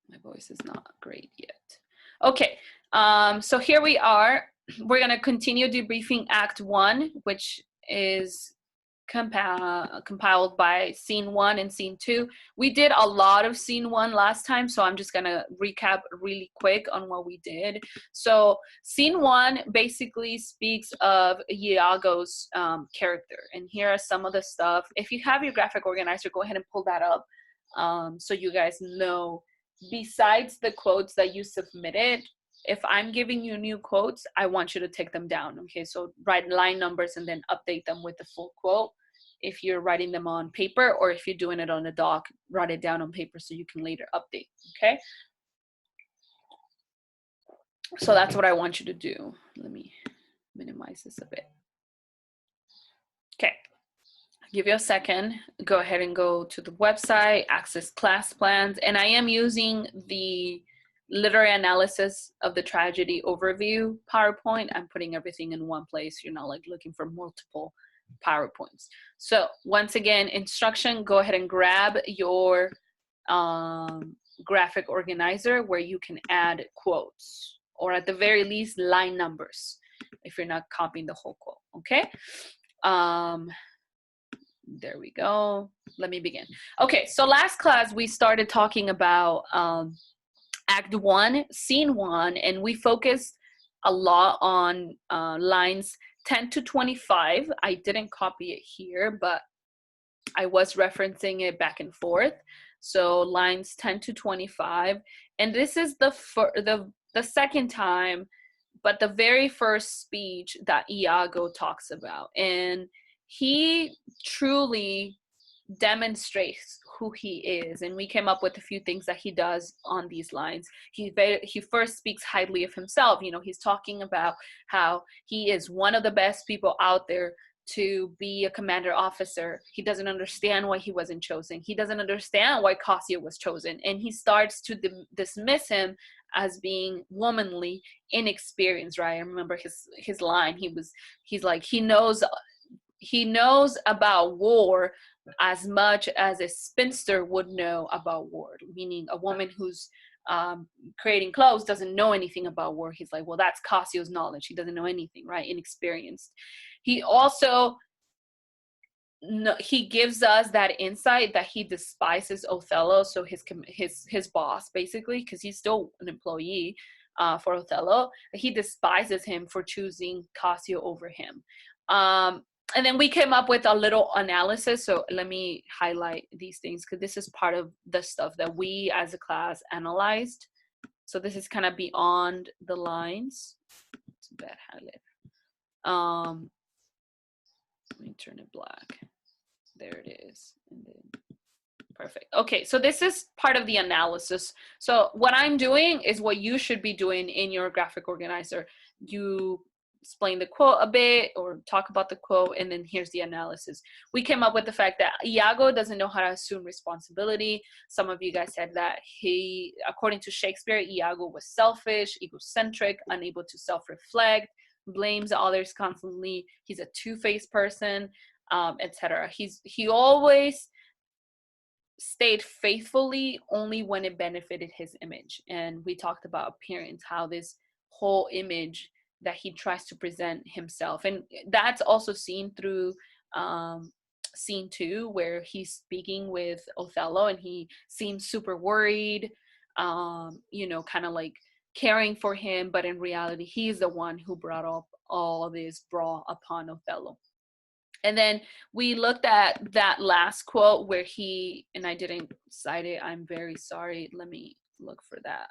My voice is not great yet. Okay, so here we are. We're gonna continue debriefing Act 1, which is compiled by Scene 1 and Scene 2. We did a lot of Scene 1 last time, so I'm just gonna recap really quick on what we did. So Scene 1 basically speaks of Iago's character, and here are some of the stuff. If you have your graphic organizer, go ahead and pull that up so you guys know. Besides the quotes that you submitted, if I'm giving you new quotes, I want you to take them down. Okay, so write line numbers and then update them with the full quote. If you're writing them on paper, or if you're doing it on a doc, write it down on paper so you can later update. Okay, so that's what I want you to do. Let me minimize this a bit. Okay, I'll give you a second. Go ahead and go to the website, access class plans, and I am using the literary analysis of the tragedy overview PowerPoint. I'm putting everything in one place. You're not like looking for multiple PowerPoints. So once again, instruction, go ahead and grab your graphic organizer where you can add quotes, or at the very least line numbers if you're not copying the whole quote. Okay, there we go. Let me begin. Okay, so last class we started talking about Act 1, Scene 1, and we focused a lot on lines 10 to 25. I didn't copy it here, but I was referencing it back and forth. So lines 10 to 25. And this is the second time, but the very first speech that Iago talks about. And he truly demonstrates who he is, and we came up with a few things that he does on these lines. He first speaks highly of himself. You know, he's talking about how he is one of the best people out there to be a commander officer. He doesn't understand why he wasn't chosen. He doesn't understand why Cassio was chosen, and he starts to dismiss him as being womanly, inexperienced. Right? I remember his line. He's like, he knows about war as much as a spinster would know about war, meaning a woman who's creating clothes doesn't know anything about war. He's like, well, that's Cassio's knowledge. He doesn't know anything, right? Inexperienced. He also, he gives us that insight that he despises Othello, so his boss, basically, because he's still an employee for Othello. He despises him for choosing Cassio over him. And then we came up with a little analysis. So let me highlight these things because this is part of the stuff that we as a class analyzed. So this is kind of beyond the lines. It's a bad highlight. Let me turn it black. There it is. And then perfect. Okay, so this is part of the analysis. So what I'm doing is what you should be doing in your graphic organizer. You explain the quote a bit or talk about the quote, and then here's the analysis. We came up with the fact that Iago doesn't know how to assume responsibility. Some of you guys said that he, according to Shakespeare, Iago was selfish, egocentric, unable to self-reflect, blames others constantly. He's a two-faced person, etc. He always stayed faithfully only when it benefited his image. And we talked about appearance, how this whole image that he tries to present himself, and that's also seen through Scene 2, where he's speaking with Othello and he seems super worried, you know, kind of like caring for him, but in reality he's the one who brought up all of this brawl upon Othello. And then we looked at that last quote where he, and I didn't cite it, I'm very sorry, let me look for that,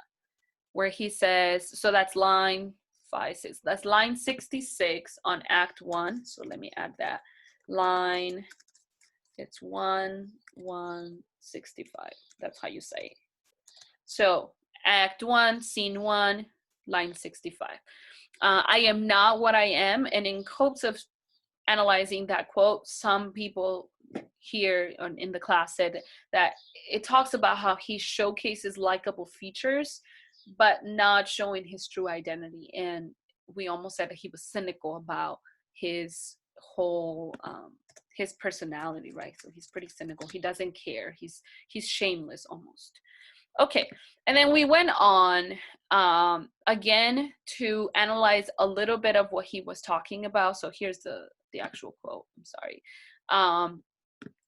where he says, so that's line 6. That's line 66 on Act 1. So let me add that. Line, it's 165. That's how you say it. So Act 1, Scene 1, line 65. I am not what I am. And in hopes of analyzing that quote, some people here in the class said that it talks about how he showcases likable features but not showing his true identity. And we almost said that he was cynical about his whole his personality, right? So he's pretty cynical. He doesn't care. He's shameless almost. Okay, and then we went on again to analyze a little bit of what he was talking about. So here's the actual quote. I'm sorry.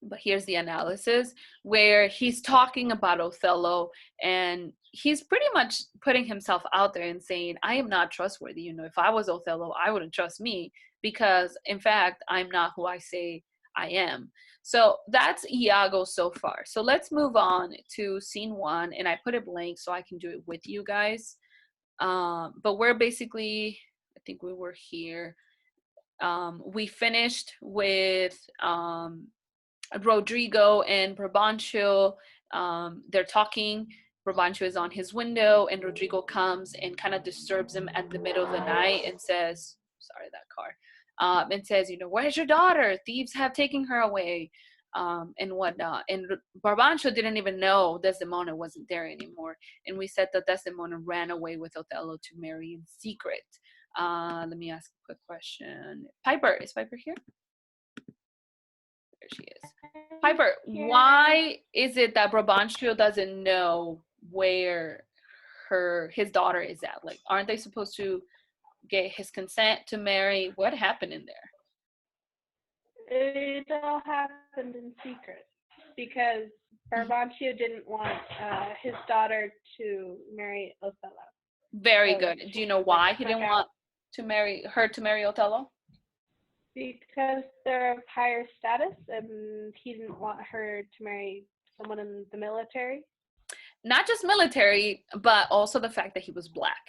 But here's the analysis where he's talking about Othello, and he's pretty much putting himself out there and saying, I am not trustworthy. You know, if I was Othello, I wouldn't trust me because, in fact, I'm not who I say I am. So that's Iago so far. So let's move on to scene 1, and I put it blank so I can do it with you guys. But we're basically, I think we were here. We finished with Rodrigo and Brabantio. They're talking. Brabantio is on his window, and Rodrigo comes and kind of disturbs him at the middle of the night and says, sorry, that car, and says, you know, where's your daughter? Thieves have taken her away, and whatnot. And Brabantio didn't even know Desdemona wasn't there anymore. And we said that Desdemona ran away with Othello to marry in secret. Let me ask a quick question. Piper, is Piper here? There she is. Piper, why is it that Brabantio doesn't know where his daughter is at? Like, aren't they supposed to get his consent to marry? What happened in there? It all happened in secret because Brabantio didn't want his daughter to marry Othello. Very good. Do you know why he didn't want to marry Othello? Because they're of higher status, and he didn't want her to marry someone in the military. Not just military, but also the fact that he was black.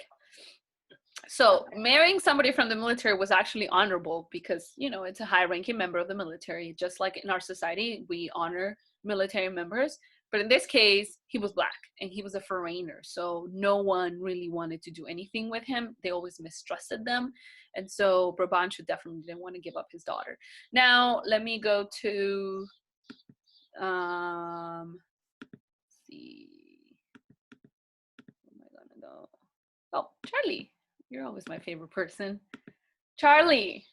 So marrying somebody from the military was actually honorable because, you know, it's a high-ranking member of the military. Just like in our society, we honor military members. But in this case, he was black and he was a foreigner. So no one really wanted to do anything with him. They always mistrusted them. And so Brabantio definitely didn't want to give up his daughter. Now, let me go to, let's see. Where am I going to go? Oh, Charlie. You're always my favorite person. Charlie,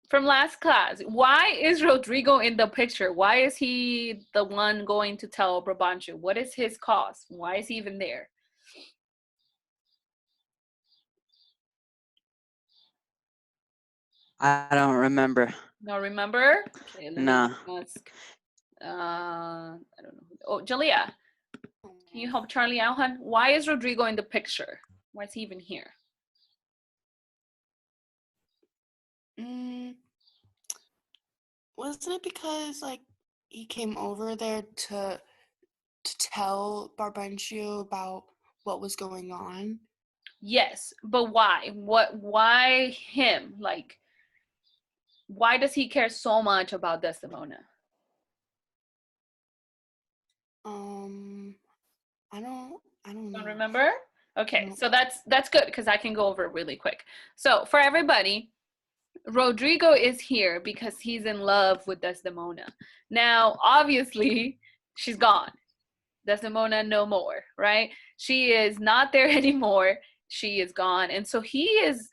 from last class, why is Rodrigo in the picture? Why is he the one going to tell Brabantio? What is his cause? Why is he even there? I don't remember. No, remember? Okay, No. Ask. I don't know. Oh, Jalea, can you help Charlie out, hon? Why is Rodrigo in the picture? Why is he even here? Wasn't it because like he came over there to tell Brabantio about what was going on? Yes, but why? Why him? Like, why does he care so much about Desdemona? I don't know. Remember? Okay, so that's good because I can go over it really quick. So for everybody, Rodrigo is here because he's in love with Desdemona. Now, obviously, she's gone. Desdemona no more, right? She is not there anymore. She is gone. And so he's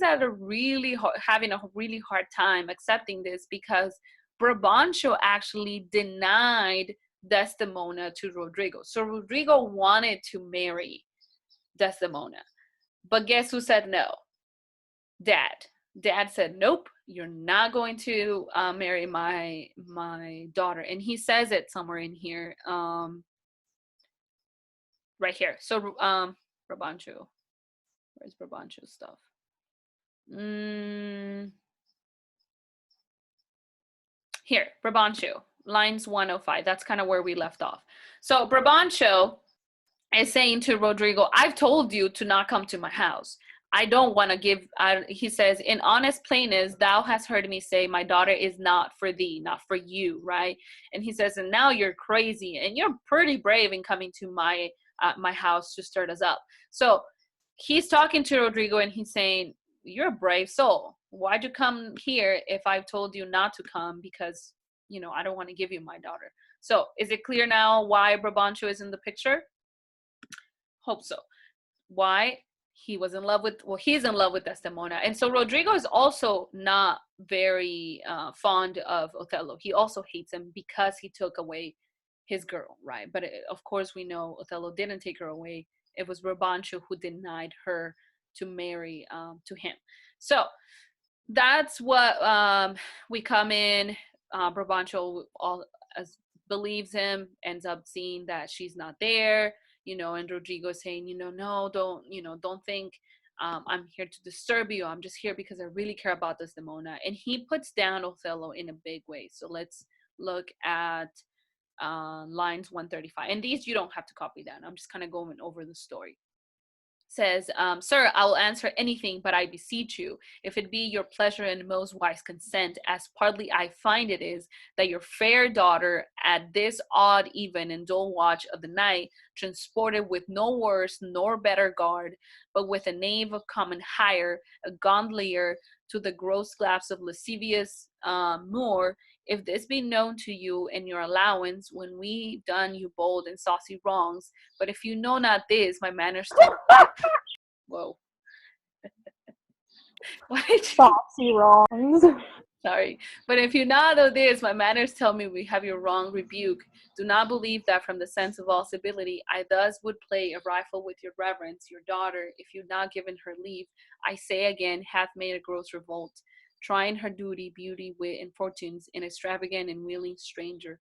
at a really having a really hard time accepting this because Brabantio actually denied Desdemona to Rodrigo. So Rodrigo wanted to marry Desdemona. But guess who said no? Dad said, nope, you're not going to marry my daughter. And he says it somewhere in here, right here. So Brabantio, where's Brabantio's stuff? Here, Brabantio, lines 105. That's kind of where we left off. So Brabantio is saying to Rodrigo, I've told you to not come to my house. I don't want to give, he says, in honest plainness, thou hast heard me say, my daughter is not for thee, not for you, right? And he says, and now you're crazy, and you're pretty brave in coming to my house to stir us up. So he's talking to Rodrigo, and he's saying, you're a brave soul. Why'd you come here if I've told you not to come? Because, you know, I don't want to give you my daughter. So is it clear now why Brabantio is in the picture? Hope so. Why? he was in love with, well, he's in love with Desdemona. And so Rodrigo is also not very fond of Othello. He also hates him because he took away his girl, right? But of course, we know Othello didn't take her away. It was Brabantio who denied her to marry to him. So that's what we come in. Brabantio all as believes him, ends up seeing that she's not there, and Rodrigo saying, no, don't think I'm here to disturb you. I'm just here because I really care about Desdemona. And he puts down Othello in a big way. So let's look at lines 135. And these you don't have to copy down. I'm just kind of going over the story. Says, Sir, I will answer anything, but I beseech you, if it be your pleasure and most wise consent, as partly I find it is, that your fair daughter at this odd even and dull watch of the night, transported with no worse nor better guard, but with a knave of common hire, a gondolier to the gross glaps of lascivious Moor, if this be known to you in your allowance, when we done you bold and saucy wrongs, but if you know not this, my manners tell whoa. Saucy wrongs. Sorry. But if you not know this, my manners tell me we have your wrong rebuke. Do not believe that from the sense of all civility, I thus would play a rifle with your reverence. Your daughter, if you not given her leave, I say again, hath made a gross revolt, trying her duty, beauty, wit, and fortunes, in extravagant and wheeling stranger.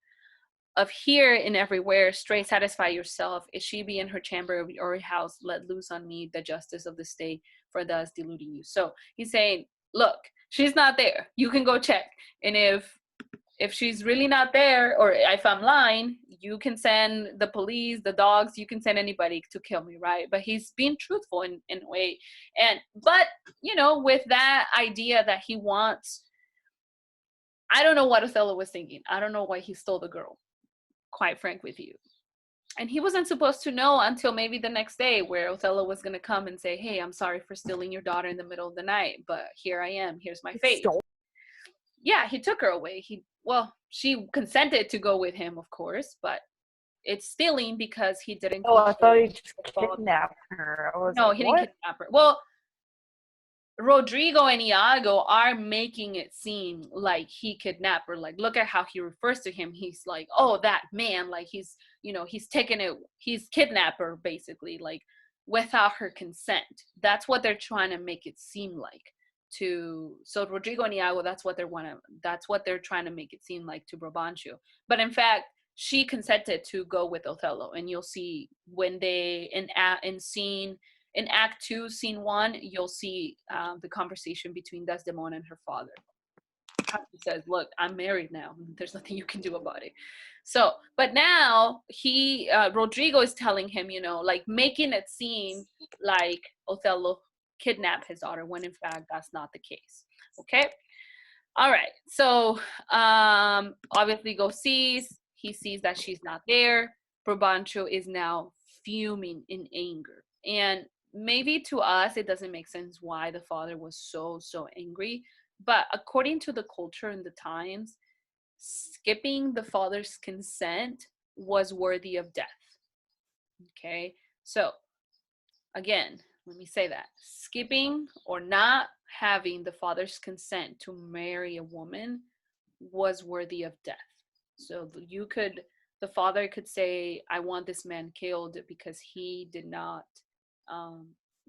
Of here and everywhere, straight satisfy yourself. If she be in her chamber of your house, let loose on me the justice of the state, for thus deluding you. So he's saying, look, she's not there. You can go check. And if she's really not there, or if I'm lying, you can send the police, the dogs, you can send anybody to kill me, right? But he's being truthful in a way. But with that idea that he wants, I don't know what Othello was thinking. I don't know why he stole the girl, quite frank with you. And he wasn't supposed to know until maybe the next day, where Othello was going to come and say, hey, I'm sorry for stealing your daughter in the middle of the night, but here I am. Here's my fate. Yeah, he took her away. She consented to go with him, of course, but it's stealing because he didn't. Oh, I thought he just kidnapped her. No, he didn't kidnap her. Well, Rodrigo and Iago are making it seem like he kidnapped her. Like, look at how he refers to him. He's like, oh, that man, like he's taken it, he's kidnapped her, basically, like without her consent. That's what they're trying to make it seem like so Rodrigo and Iago, that's what they're trying to make it seem like to Brabantio. But in fact, she consented to go with Othello, and you'll see when they in Act 2, Scene 1, you'll see the conversation between Desdemona and her father. She says, look, I'm married now. There's nothing you can do about it. So, but now Rodrigo is telling him, like making it seem like Othello kidnapped his daughter, when in fact that's not the case. Okay? All right. So, obviously he sees that she's not there. Brabantio is now fuming in anger. And maybe to us it doesn't make sense why the father was so angry, but according to the culture and the times, skipping the father's consent was worthy of death. Okay, so again, let me say that skipping or not having the father's consent to marry a woman was worthy of death. So the father could say, I want this man killed because he did not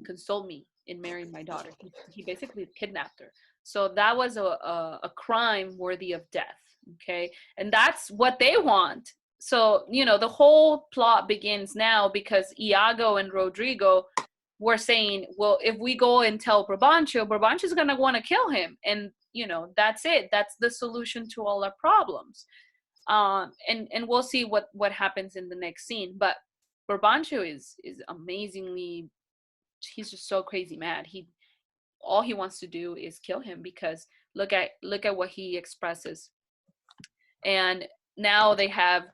console me in marrying my daughter. He basically kidnapped her. So that was a crime worthy of death. Okay, and that's what they want. So the whole plot begins now because Iago and Rodrigo were saying, well, if we go and tell Brabantio's gonna want to kill him, and that's it. That's the solution to all our problems. And we'll see what happens in the next scene. But Brabantio is amazingly, he's just so crazy mad. All he wants to do is kill him, because look at what he expresses. And now they have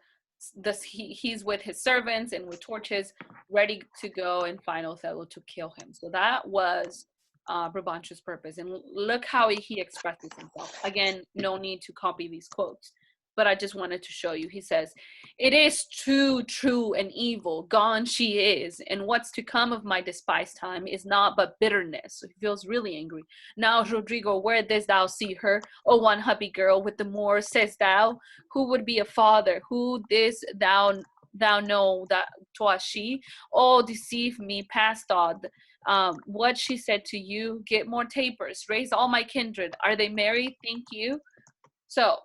this, he's with his servants and with torches ready to go and find Othello to kill him. So that was Brabantio's purpose. And look how he expresses himself. Again, no need to copy these quotes. but I just wanted to show you. He says, "It is too true and evil, gone she is, and what's to come of my despised time is not but bitterness." So he feels really angry. "Now, Rodrigo, where didst thou see her? O one happy girl with the Moor, sayest thou? Who would be a father? Who didst thou know that 'twas she? Oh, deceive me past thought. What she said to you, get more tapers, raise all my kindred. Are they married, think you?" So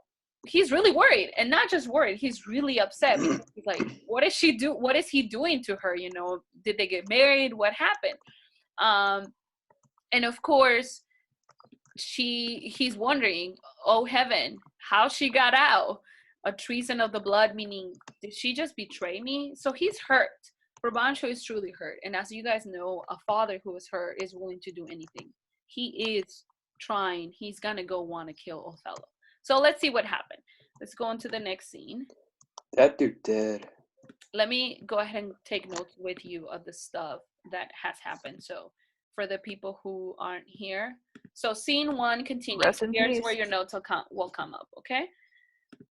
he's really worried, and not just worried, he's really upset because he's like, what is he doing to her? You know, did they get married? What happened? And of course, he's wondering, oh heaven, how she got out. A treason of the blood, meaning did she just betray me? So he's hurt. Brabantio is truly hurt, and as you guys know, a father who is hurt is willing to do anything. He is trying. He's gonna go want to kill Othello. So let's see what happened. Let's go on to the next scene. That dude dead. Let me go ahead and take notes with you of the stuff that has happened. So for the people who aren't here. So scene 1 continues. Rest in Here's peace. where your notes will come up, okay?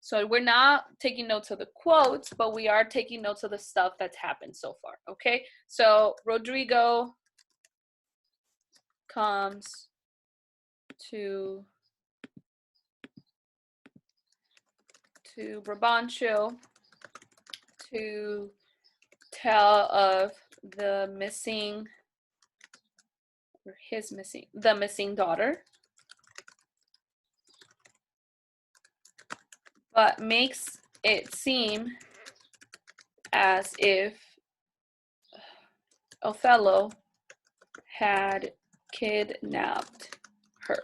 So we're not taking notes of the quotes, but we are taking notes of the stuff that's happened so far, okay? So Rodrigo comes to Brabantio to tell of the missing daughter, but makes it seem as if Othello had kidnapped her.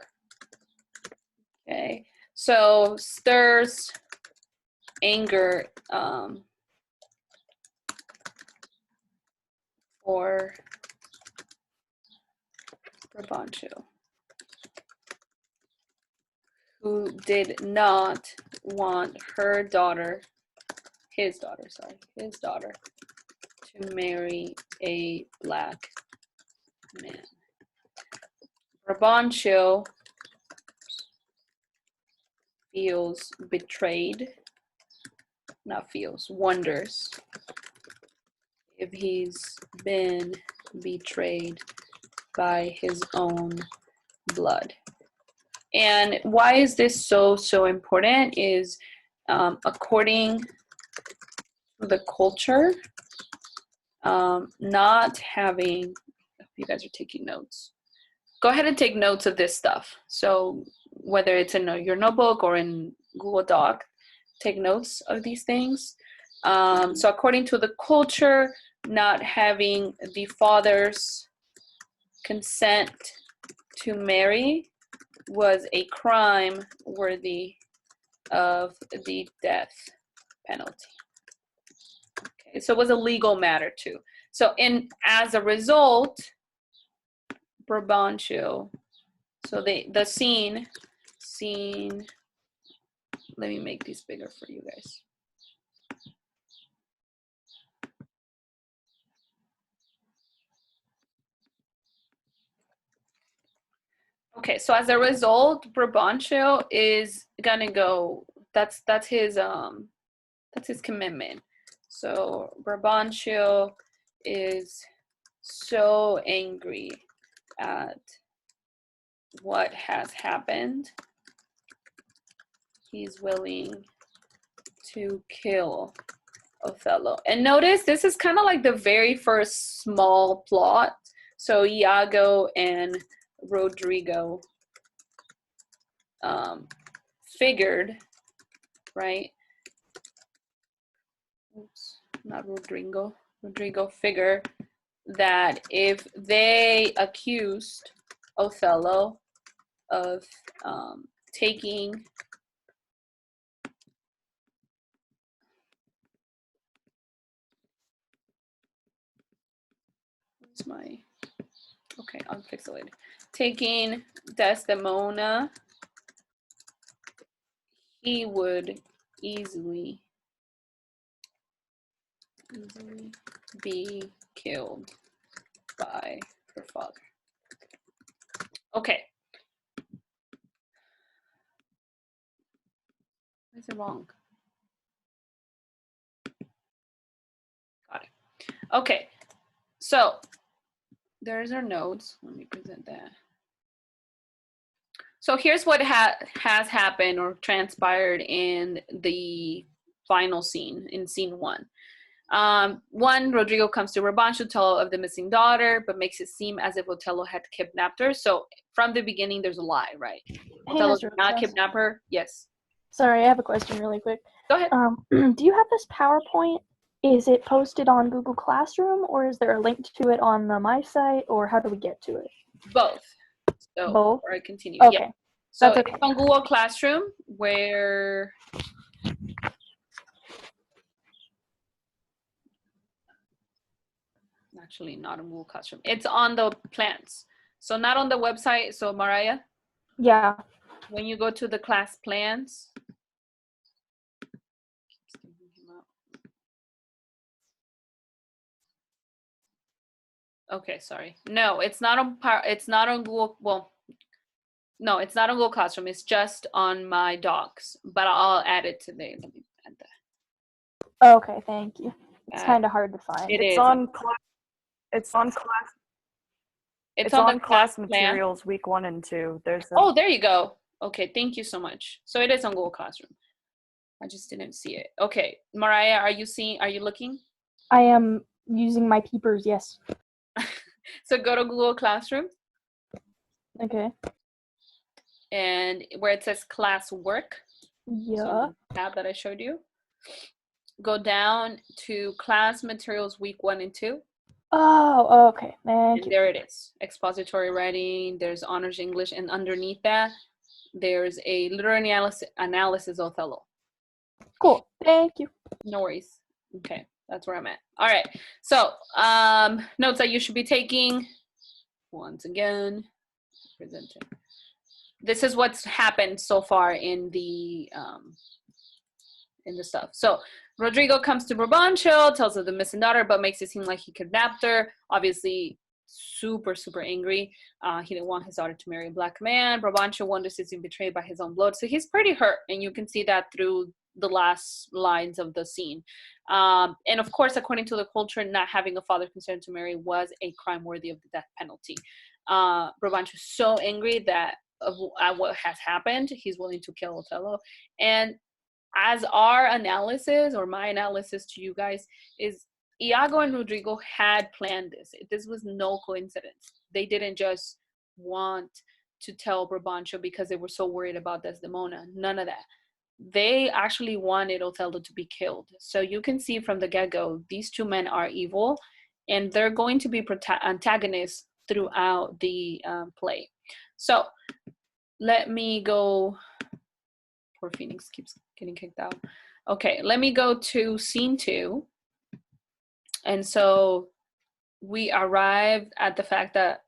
Okay, so stirs anger for Brabantio, who did not want his daughter, to marry a black man. Brabantio wonders if he's been betrayed by his own blood. And why is this so important is according to the culture, not having, if you guys are taking notes, go ahead and take notes of this stuff. So whether it's in your notebook or in Google Doc, take notes of these things. So according to the culture, not having the father's consent to marry was a crime worthy of the death penalty. Okay, so it was a legal matter too. So as a result, Brabantio, so the scene, let me make these bigger for you guys. Okay, so as a result, Brabantio is gonna go. That's his commitment. So Brabantio is so angry at what has happened. He's willing to kill Othello. And notice this is kind of like the very first small plot. So Iago and Rodrigo figured, right? Oops, not Rodrigo. Rodrigo figured that if they accused Othello of taking I'm pixelated. Taking Desdemona, he would easily be killed by her father. Okay. Why is it wrong? Okay, so there's our notes. Let me present that. So here's what has happened or transpired in the final scene, in scene 1. One, Rodrigo comes to Brabantio to tell of the missing daughter, but makes it seem as if Otello had kidnapped her. So from the beginning, there's a lie, right? Otello did not kidnap her. Yes. Sorry, I have a question really quick. Go ahead. Do you have this PowerPoint? Is it posted on Google Classroom, or is there a link to it on the My Site, or how do we get to it? Both. So Both? before I continue. Okay. Yeah. So That's okay. it's on Google Classroom where actually not on Google Classroom. It's on the plans. So not on the website. So Mariah, Yeah. when you go to the class plans, okay, sorry. No, it's not on it's not on Google. Well, no, it's not on Google Classroom. It's just on my docs, but I'll add it today. Let me add that. Okay, thank you. It's Uh, kind of hard to find. It's on class. It's on class. It's on the class plan. materials week 1 and 2. There's a, Oh, there you go. Okay, thank you so much. So it is on Google Classroom. I just didn't see it. Okay, Mariah, are you looking? I am using my peepers, yes. So go to Google Classroom Okay. and where it says class work, Yeah. so the tab that I showed you, go down to class materials week 1 and 2. Oh, okay. Thank And you. there it is. Expository writing, there's honors English, and underneath that, there's a literary analysis Othello. Cool. Thank you. No worries. Okay, that's where I'm at. All right. So notes that you should be taking. Once again, presenting. This is what's happened so far in the stuff. So Rodrigo comes to Brabantio, tells of the missing daughter, but makes it seem like he kidnapped her. Obviously, super angry. He didn't want his daughter to marry a black man. Brabantio wonders he's been betrayed by his own blood, so he's pretty hurt, and you can see that through the last lines of the scene. And of course, according to the culture, not having a father concerned to marry was a crime worthy of the death penalty. Brabantio is so angry that at what has happened, he's willing to kill Othello. And as our analysis, or my analysis to you guys, is Iago and Rodrigo had planned this. This was no coincidence. They didn't just want to tell Brabantio because they were so worried about Desdemona. None of that. They actually wanted Othello to be killed. So you can see from the get-go, these two men are evil, and they're going to be antagonists throughout the play. So let me go. Poor Phoenix keeps getting kicked out. Okay, let me go to scene 2. And so we arrived at the fact that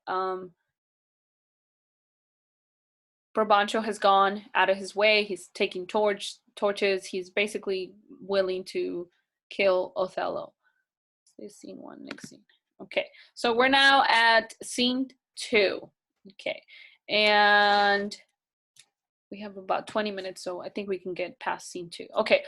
Brabantio has gone out of his way. He's taking torches. He's basically willing to kill Othello. This scene 1, next scene. Okay, so we're now at scene 2. Okay, and we have about 20 minutes, so I think we can get past scene 2. Okay.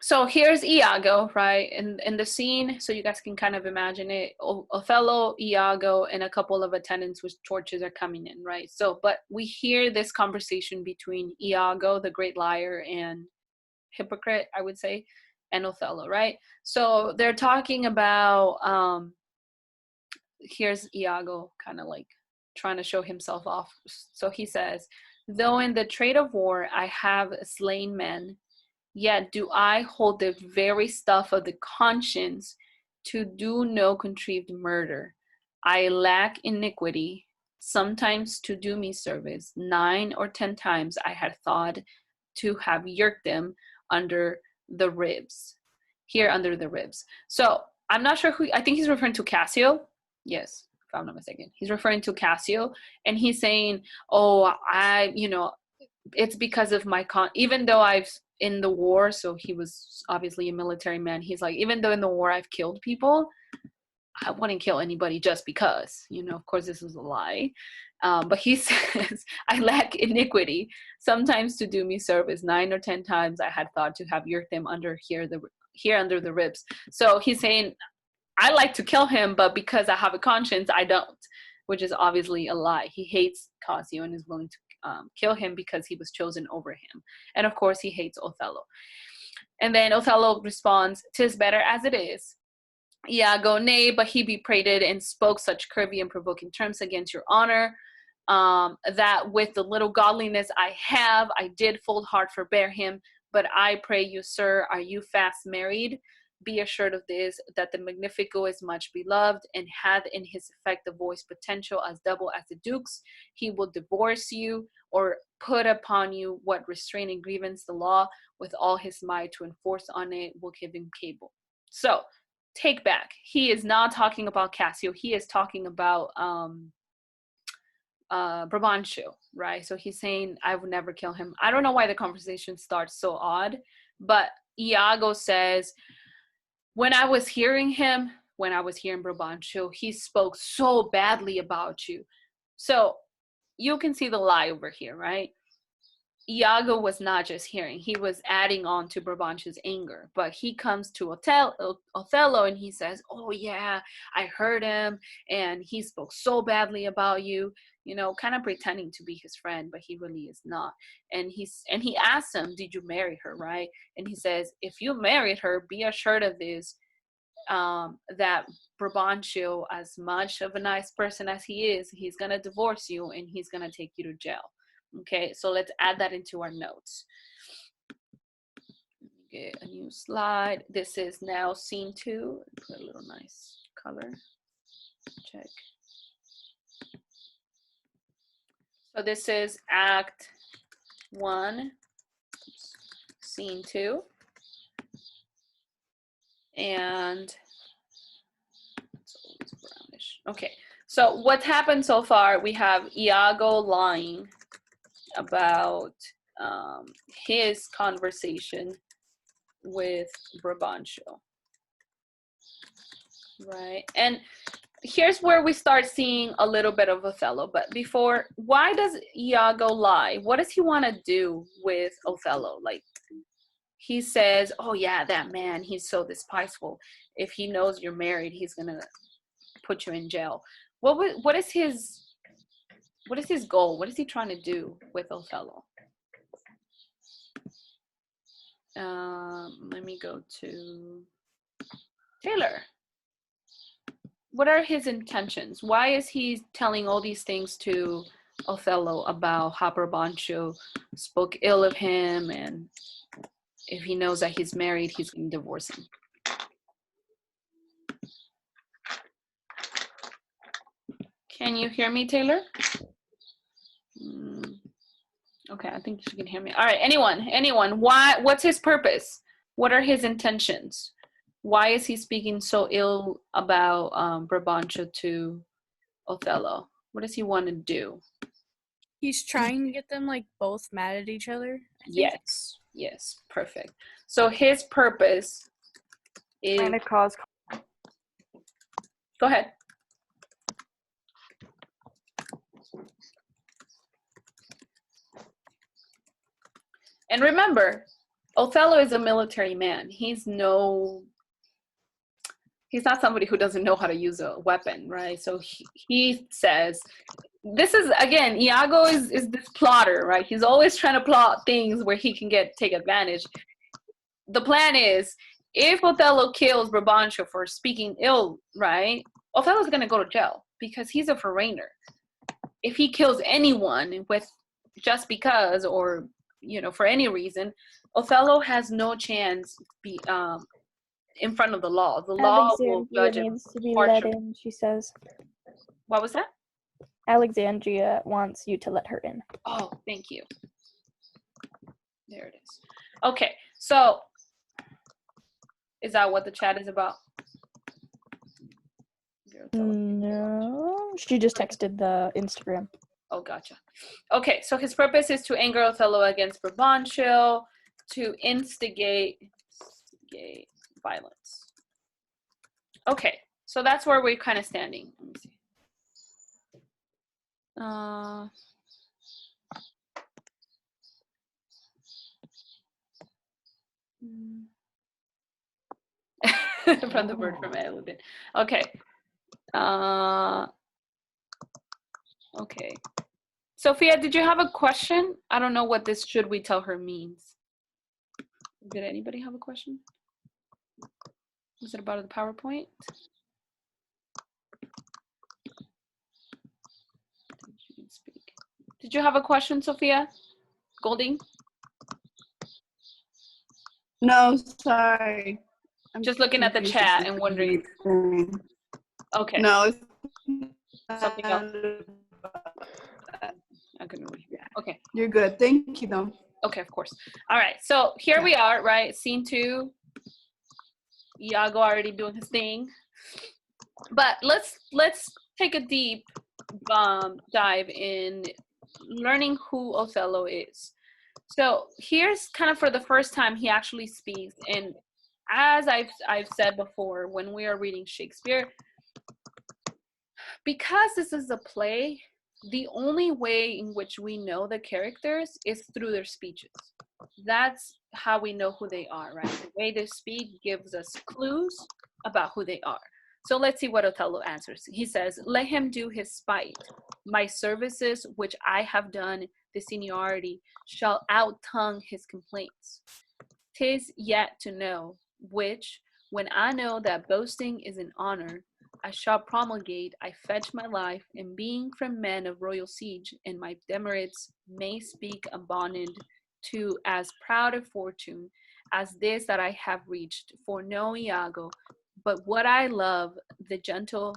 So here's Iago, right? In the scene, so you guys can kind of imagine it. Othello, Iago, and a couple of attendants with torches are coming in, right? So, but we hear this conversation between Iago, the great liar and hypocrite, I would say, and Othello, right? So they're talking about, here's Iago kind of like trying to show himself off. So he says, though in the trade of war I have slain men, yet do I hold the very stuff of the conscience to do no contrived murder. I lack iniquity, sometimes to do me service. 9 or 10 times I had thought to have yerked them under the ribs. Here under the ribs. So I'm not sure who, I think he's referring to Cassio. Yes, if I'm not mistaken. He's referring to Cassio, and he's saying, oh, it's because of my even though I've in the war, so he was obviously a military man. He's like, even though in the war I've killed people, I wouldn't kill anybody just because, you know, of course this was a lie. But he says, I lack iniquity. Sometimes to do me service, 9 or 10 times I had thought to have yerked him here under the ribs. So he's saying, I like to kill him, but because I have a conscience, I don't, which is obviously a lie. He hates Cassio and is willing to kill him because he was chosen over him. And of course, he hates Othello. And then Othello responds, "'Tis better as it is. Iago, nay, but he upbraided and spoke such curvy and provoking terms against your honor, that with the little godliness I have, I did full heart forbear him. But I pray you, sir, are you fast married? Be assured of this, that the Magnifico is much beloved, and hath in his effect the voice potential as double as the Duke's. He will divorce you, or put upon you what restraining grievance the law with all his might to enforce on it will give him cable." So, take back. He is not talking about Cassio. He is talking about Brabantio, right? So he's saying, I would never kill him. I don't know why the conversation starts so odd, but Iago says, when I was hearing Brabantio, he spoke so badly about you. So you can see the lie over here, right? Iago was not just hearing, he was adding on to Brabantio's anger. But he comes to Othello and he says, oh yeah, I heard him and he spoke so badly about you, you know, kind of pretending to be his friend, but he really is not. And he asks him, did you marry her, right? And he says, if you married her, be assured of this, that Brabantio, as much of a nice person as he is, he's going to divorce you and he's going to take you to jail. Okay, so let's add that into our notes. Get a new slide. This is now scene 2. Put a little nice color. Check. So this is act 1, scene 2. And it's always brownish. Okay, so what's happened so far, we have Iago lying about his conversation with Brabantio, right? And here's where we start seeing a little bit of Othello. But before, why does Iago lie? What does he want to do with Othello? Like, he says, oh yeah, that man, he's so despiceful. If he knows you're married, he's gonna put you in jail. What is his goal? What is he trying to do with Othello? Let me go to Taylor. What are his intentions? Why is he telling all these things to Othello about how Brabantio spoke ill of him, and if he knows that he's married, he's going to divorce him? Can you hear me, Taylor? Okay, I think you can hear me. All right, anyone, what's his purpose? What are his intentions? Why is he speaking so ill about Brabantio to Othello? What does he want to do? He's trying to get them like both mad at each other. Yes, perfect. So his purpose is... Trying to cause... Go ahead. And remember, Othello is a military man. He's not somebody who doesn't know how to use a weapon, right? So he says, this is, again, Iago is this plotter, right? He's always trying to plot things where he can take advantage. The plan is, if Othello kills Brabantio for speaking ill, right, Othello's going to go to jail because he's a foreigner. If he kills anyone with just because, or, you know, for any reason, Othello has no chance in front of the law. The law will judge him. Needs to be let in, she says. What was that? Alexandria wants you to let her in. Oh, thank you. There it is. Okay, so is that what the chat is about? No, she just texted the Instagram. Oh, gotcha. Okay, so his purpose is to anger Othello against Brabantio, to instigate violence. Okay, So that's where we're kind of standing. Let me see. From the bird from Eludin. Okay. Okay. Sophia, did you have a question? I don't know what this "should we tell her" means. Did anybody have a question? Was it about the PowerPoint? Did you have a question, Sophia Golding? No, sorry. I'm Just looking at the confused chat as and to wondering. anything. Okay. No, it's Something else. not. I couldn't read. Okay. You're good. Thank you, though. Okay, of course. All right. So here we are, right? Scene 2. Iago already doing his thing. But let's take a deep dive in learning who Othello is. So here's kind of for the first time he actually speaks. And as I've said before, when we are reading Shakespeare, because this is a play, the only way in which we know the characters is through their speeches. That's how we know who they are, right? The way they speak gives us clues about who they are. So let's see what Othello answers. He says, "Let him do his spite. My services, which I have done the seniority, shall out-tongue his complaints. 'Tis yet to know, which, when I know that boasting is an honor, I shall promulgate, I fetch my life, and being from men of royal siege, and my demerits may speak abandoned to as proud a fortune as this that I have reached, for no Iago, but that I love the gentle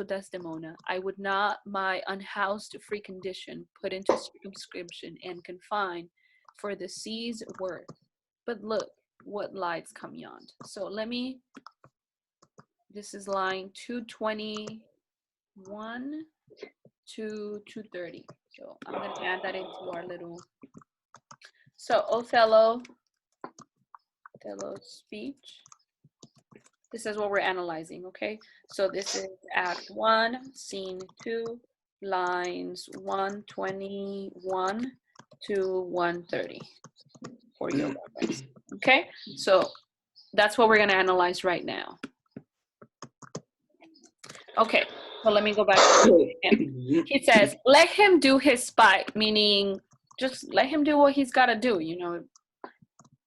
Desdemona, I would not my unhoused free condition put into circumscription and confine for the sea's worth. But look what lights come yond." So this is line 221 to 230. So I'm going to add that into our little. So Othello's speech. This is what we're analyzing, okay? So this is Act 1, Scene 2, lines 121 to 130 for your reference, okay? So that's what we're going to analyze right now. Okay, so let me go back to him. He says, "Let him do his spite," meaning just let him do what he's got to do, you know.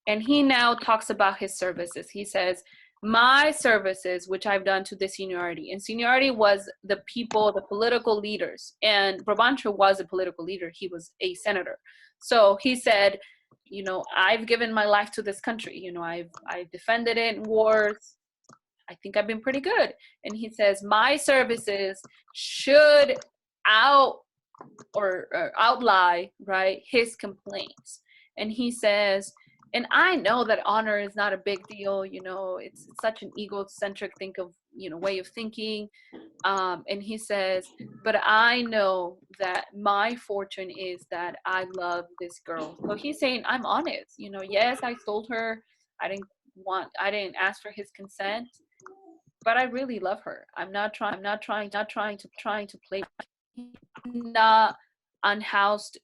And he now talks about his services. He says, "My services, which I've done to the seniority." And seniority was the people, the political leaders. And Brabantio was a political leader. He was a senator. So he said, you know, "I've given my life to this country. You know, I've defended it in wars. I think I've been pretty good." And he says, "My services should outlie, right, his complaints." And he says, "And I know that honor is not a big deal, you know, it's such an egocentric way of thinking." And he says, "But I know that my fortune is that I love this girl." So he's saying, I'm honest, you know, yes, I told her, I didn't ask for his consent, but I really love her. I'm not trying to play, not unhoused.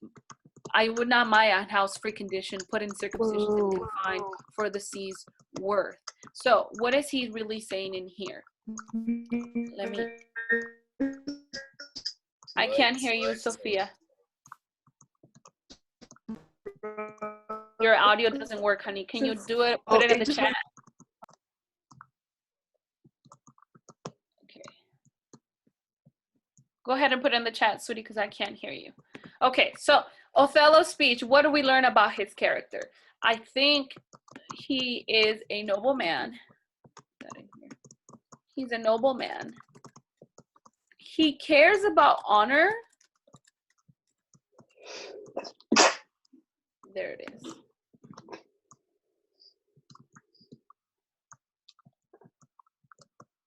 I would not my unhoused free condition put in circumcision and confined for the sea's worth. So what is he really saying in here? I can't hear you, Sophia. Your audio doesn't work, honey. Can you do it? Put it in the chat. Okay. Go ahead and put it in the chat, sweetie, because I can't hear you. Okay, so Othello's speech, what do we learn about his character? I think he is a noble man. He's a noble man. He cares about honor. There it is.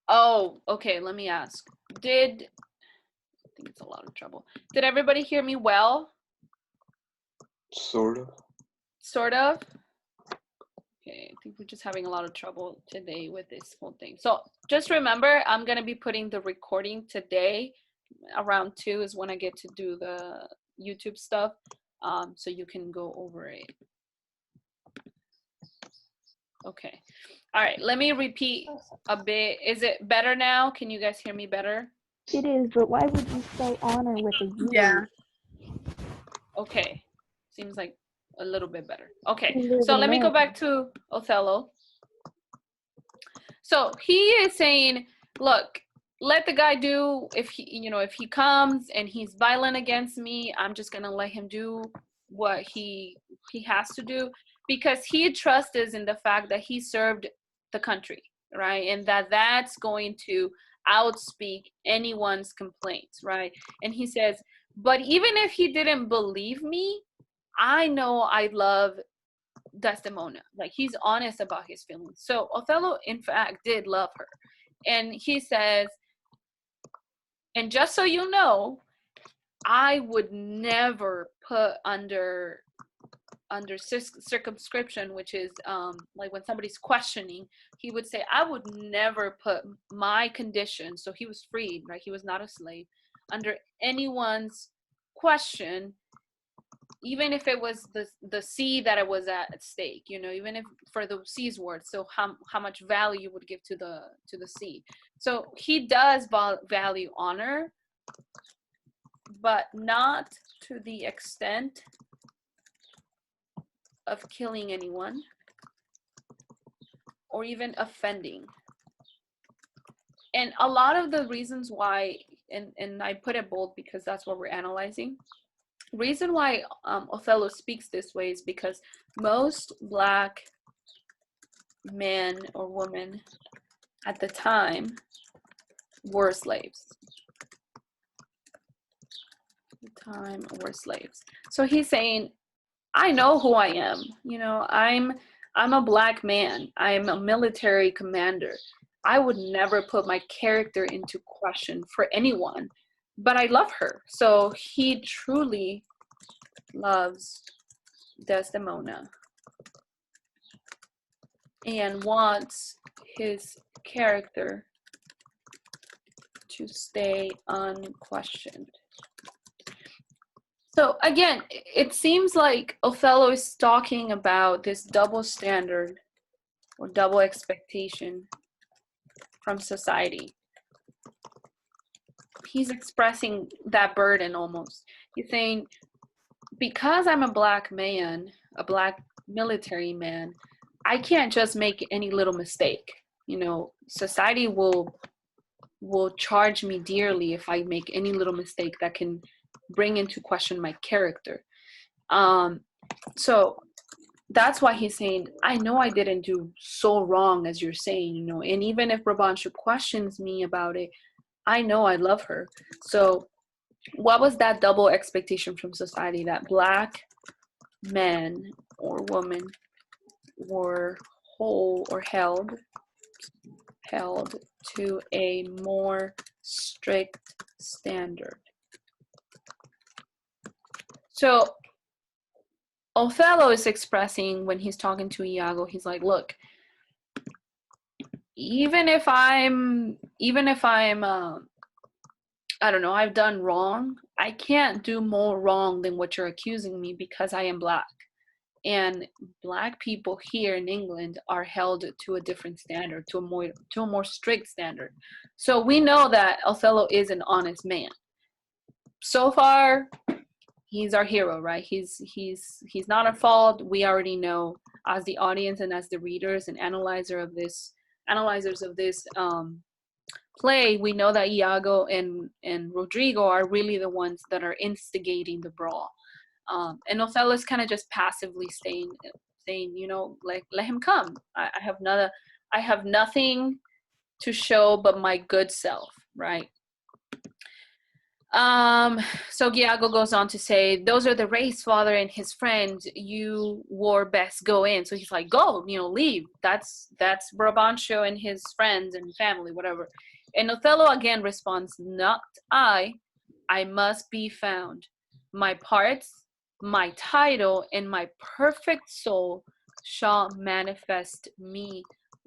Oh, okay, let me ask. I think it's a lot of trouble. Did everybody hear me well? Sort of. Sort of? Okay, think we're just having a lot of trouble today with this whole thing. So just remember, I'm going to be putting the recording today. Around 2 is when I get to do the YouTube stuff. So you can go over it. Okay. All right. Let me repeat a bit. Is it better now? Can you guys hear me better? It is, but why would you say honor with a U? Yeah. Okay. Seems like a little bit better. Okay. You live So in let me go America. back to Othello. So he is saying, look, let the guy do, if he comes and he's violent against me, I'm just going to let him do what he has to do, because he trusts in the fact that he served the country, right? And that's going to outspeak anyone's complaints, right? And he says, but even if he didn't believe me, I know I love Desdemona. Like, he's honest about his feelings. So Othello, in fact, did love her. And he says, and just so you know, I would never put under circumscription, which is like when somebody's questioning, he would say, I would never put my condition, so he was freed, right? He was not a slave, under anyone's question, even if it was the sea that it was at stake, even if for the sea's worth, so how much value you would give to the sea. So he does value honor, but not to the extent of killing anyone or even offending. And a lot of the reasons why, and I put it bold because that's what we're analyzing. Reason why Othello speaks this way is because most Black men or women at the time were slaves. So he's saying, I know who I am. I'm a Black man. I'm a military commander. I would never put my character into question for anyone, but I love her. So he truly loves Desdemona and wants his character to stay unquestioned. So again, it seems like Othello is talking about this double standard or double expectation from society. He's expressing that burden almost. He's saying, because I'm a Black man, a Black military man, I can't just make any little mistake. Society will charge me dearly if I make any little mistake that can bring into question my character. So that's why he's saying, I know I didn't do so wrong as you're saying, and even if Brabantio questions me about it, I know I love her. So what was that double expectation from society, that Black men or women were whole or held to a more strict standard? So Othello is expressing, when he's talking to Iago, he's like, look, even if I'm I don't know, I've done wrong, I can't do more wrong than what you're accusing me, because I am Black. And Black people here in England are held to a different standard, to a more strict standard. So we know that Othello is an honest man. So far, he's our hero, right? He's not at fault. We already know, as the audience and as the readers and analyzers of this play, we know that Iago and Rodrigo are really the ones that are instigating the brawl. And Othello is kind of just passively saying, like, let him come. I have nothing to show but my good self, right? So Iago goes on to say, those are the race, father and his friends. You were best go in. So he's like, go, leave. That's Brabantio and his friends and family, whatever. And Othello again responds, not I must be found. My parts, my title, and my perfect soul shall manifest me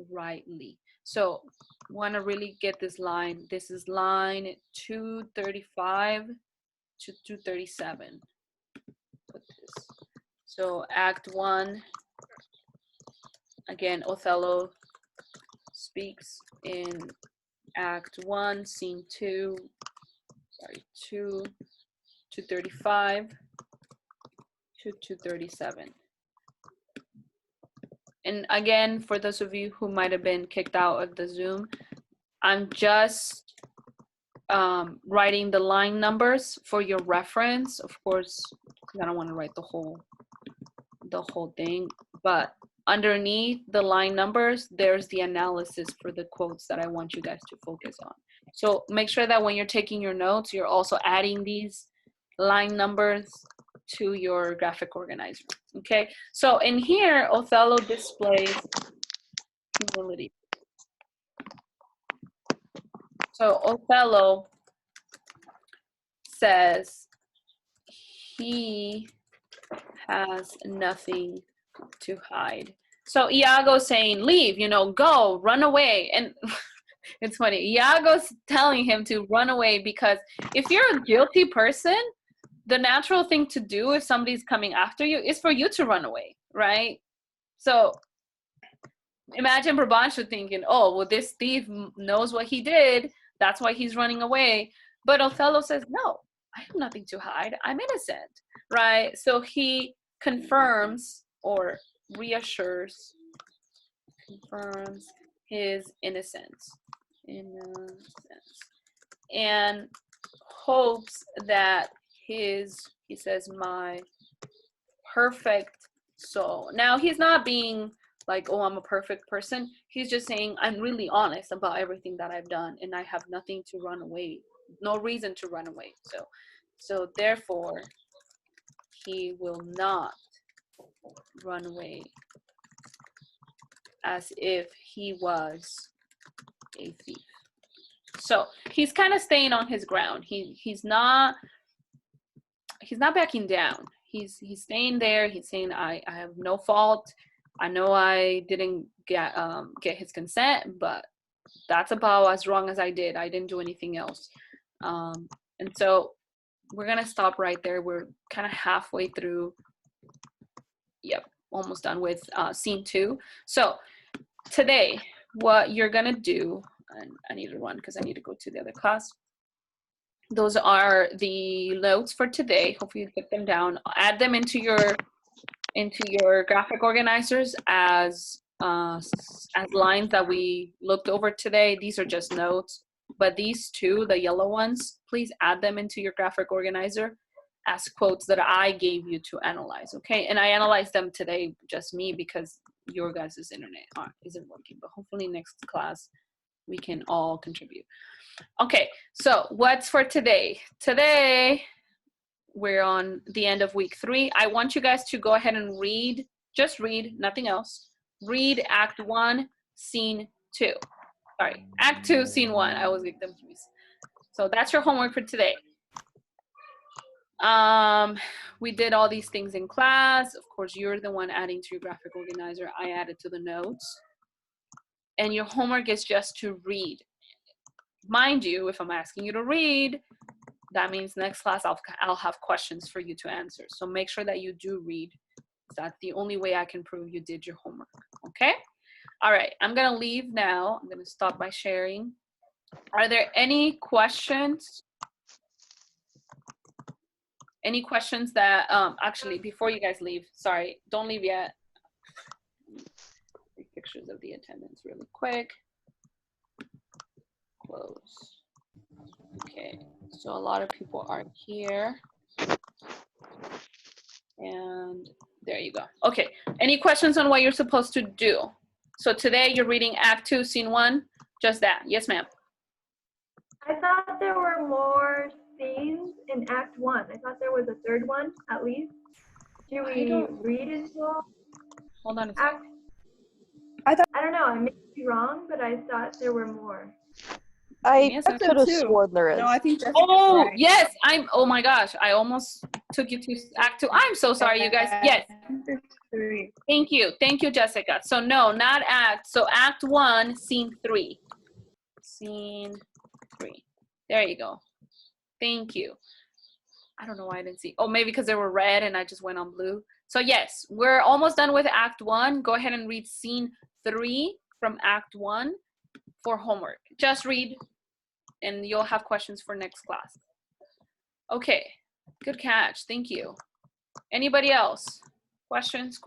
rightly. So want to really get this line. This is line 235 to 237. Put this. So Act 1, again, Othello speaks in Act 1, Scene 2, 235 to 237. And again, for those of you who might have been kicked out of the Zoom, I'm just writing the line numbers for your reference. Of course, I don't want to write the whole thing, but underneath the line numbers, there's the analysis for the quotes that I want you guys to focus on. So make sure that when you're taking your notes, you're also adding these line numbers to your graphic organizer. Okay, so in here, Othello displays humility. So Othello says he has nothing to hide. So Iago's saying, leave, go, run away. And it's funny, Iago's telling him to run away because if you're a guilty person, the natural thing to do if somebody's coming after you is for you to run away, right? So imagine Brabantio thinking, oh, well, this thief knows what he did. That's why he's running away. But Othello says, no, I have nothing to hide. I'm innocent, right? So he confirms or reassures, confirms his innocence, and hopes that he says, my perfect soul. Now, he's not being like, oh, I'm a perfect person. He's just saying, I'm really honest about everything that I've done, and I have nothing to run away, no reason to run away. So therefore, he will not run away as if he was a thief. So he's kind of staying on his ground. He's not backing down. He's staying there. He's saying, I have no fault. I know I didn't get his consent, but that's about as wrong as I did. I didn't do anything else. And so we're gonna stop right there. We're kind of halfway through. Yep, almost done with scene 2. So today, what you're gonna do, and I need to run because I need to go to the other class. Those are the notes for today. Hopefully you put them down. Add them into your graphic organizers as lines that we looked over today. These are just notes, but these two, the yellow ones, please add them into your graphic organizer as quotes that I gave you to analyze, okay? And I analyzed them today, just me, because your guys' internet isn't working, but hopefully next class we can all contribute. Okay, so what's for today? Today, we're on the end of week 3. I want you guys to go ahead and read, just read, nothing else. Read Act 1, Scene 2. Sorry, Act 2, Scene 1. I always get them confused. So that's your homework for today. We did all these things in class. Of course, you're the one adding to your graphic organizer. I added to the notes. And your homework is just to read. Mind you, if I'm asking you to read, that means next class I'll have questions for you to answer. So make sure that you do read. That's the only way I can prove you did your homework, okay? All right, I'm gonna leave now. I'm gonna stop by sharing. Are there any questions? Any questions that, actually, before you guys leave, sorry, don't leave yet. Take pictures of the attendance really quick. Close. Okay, so a lot of people are here. And there you go. Okay, any questions on what you're supposed to do? So today you're reading Act 2, Scene 1, just that. Yes, ma'am. I thought there were more scenes in Act 1. I thought there was a third one, at least. Do we read as well? Hold on a second. I don't know, I may be wrong, but I thought there were more. I could have sworn there is. No, I think Jessica's Oh, right. yes, oh my gosh, I almost took you to Act 2. I'm so sorry, you guys. Yes. 3. Thank you, Jessica. So no, not act. So act 1, scene 3. Scene 3. There you go. Thank you. I don't know why I didn't see. Oh, maybe because they were red and I just went on blue. So yes, we're almost done with act 1. Go ahead and read scene 3 from act 1 for homework. Just read and you'll have questions for next class. Okay, good catch. Thank you. Anybody else? Questions?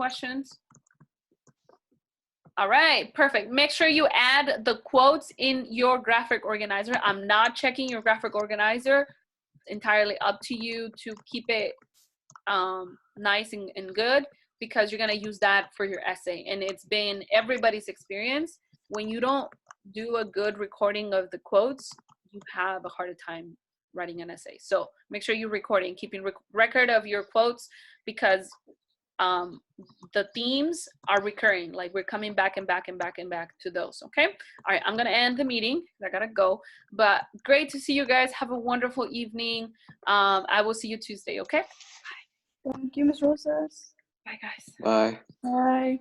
All right, perfect. Make sure you add the quotes in your graphic organizer. I'm not checking your graphic organizer. It's entirely up to you to keep it nice and good, because you're gonna use that for your essay. And it's been everybody's experience. When you don't do a good recording of the quotes, you have a harder time writing an essay. So make sure you're recording, keeping record of your quotes, because the themes are recurring. Like we're coming back and back to those. Okay. All right. I'm going to end the meeting. I got to go, but great to see you guys. Have a wonderful evening. I will see you Tuesday. Okay. Thank you, Ms. Rosas. Bye guys. Bye. Bye.